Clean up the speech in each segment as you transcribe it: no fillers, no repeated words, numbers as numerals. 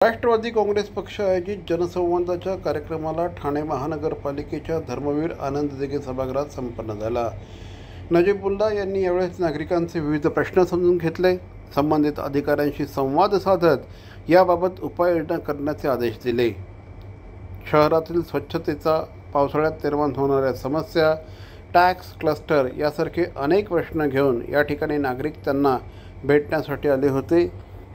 राष्ट्रवादी काँग्रेस पक्ष आयोजित जनसंवादाच्या कार्यक्रमाला ठाणे महानगरपालिकेच्या धर्मवीर आनंद दिघे सभागृहात संपन्न झाला। नजीबुल्ला यांनी यावेळेस नागरिकांचे विविध प्रश्न समजून घेतले, संबंधित अधिकाऱ्यांशी संवाद साधत याबाबत उपाययोजना करण्याचे आदेश दिले। शहरातील स्वच्छतेचा, पावसाळ्यात निर्माण होणाऱ्या समस्या, टॅक्स क्लस्टर यासारखे अनेक प्रश्न घेऊन या ठिकाणी नागरिक त्यांना भेटण्यासाठी आले होते।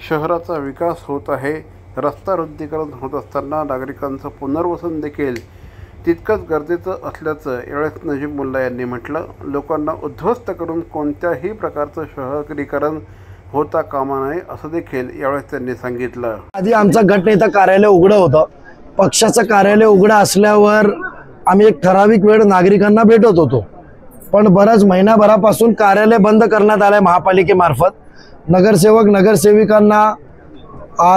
शहराचा विकास होत आहे, रस्ता रुंदीकरण होत असताना नागरिकांचं पुनर्वसन देखील तितकंच गरजेचं असल्याचं यावेळेस नजीबुल्ला यांनी म्हटलं। लोकांना उद्ध्वस्त करून कोणत्याही प्रकारचं शहरीकरण होता कामा नये असं देखील यावेळेस त्यांनी सांगितलं। आधी आमचं गटनेता कार्यालय उघडं होतं, पक्षाचं कार्यालय उघडं असल्यावर आम्ही एक ठराविक वेळ नागरिकांना भेटत होतो, पण बराच महिनाभरापासून कार्यालय बंद करण्यात आलंय महापालिकेमार्फत। नगरसेवक नगरसेविकांना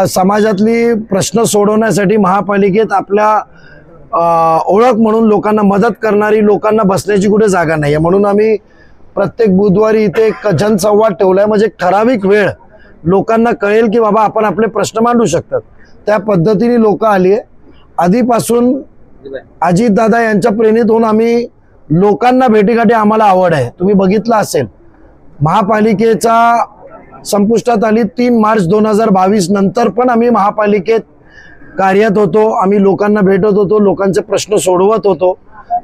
समाजातली प्रश्न सोडवण्यासाठी महापालिकेत आपल्या ओळख म्हणून लोकांना मदत करणारी, लोकांना बसण्याची कुठे जागा नाही आहे, म्हणून आम्ही प्रत्येक बुधवारी इथे एक जनसंवाद ठेवलाय। म्हणजे एक ठराविक वेळ लोकांना कळेल की बाबा आपण आपले प्रश्न मांडू शकतात, त्या पद्धतीने लोक आली आहे। आधीपासून अजितदादा यांच्या प्रेरणेत होऊन आम्ही लोकांना भेटीगाठी आम्हाला आवड आहे। तुम्ही बघितलं असेल महापालिकेचा संपुष्टात आली 3 मार्च 2022 नंतर पण आम्ही महापालिकेत कार्यरत होतो, आम्ही लोकांना भेटत होतो, लोकांचे प्रश्न सोडवत होतो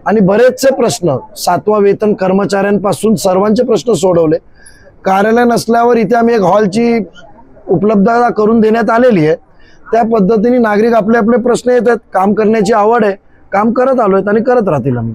आणि बरेचसे प्रश्न 7वा वेतन कर्मचाऱ्यांपासून सर्वांचे प्रश्न सोडवले। कार्यालय नसल्यावर इथे आम्ही एक हॉलची उपलब्धता करून देण्यात आलेली आहे। त्या पद्धतीने नागरिक आपले आपले प्रश्न येतात, काम करण्याची आवड आहे, काम करत आलोय आणि करत राहतील आम्ही।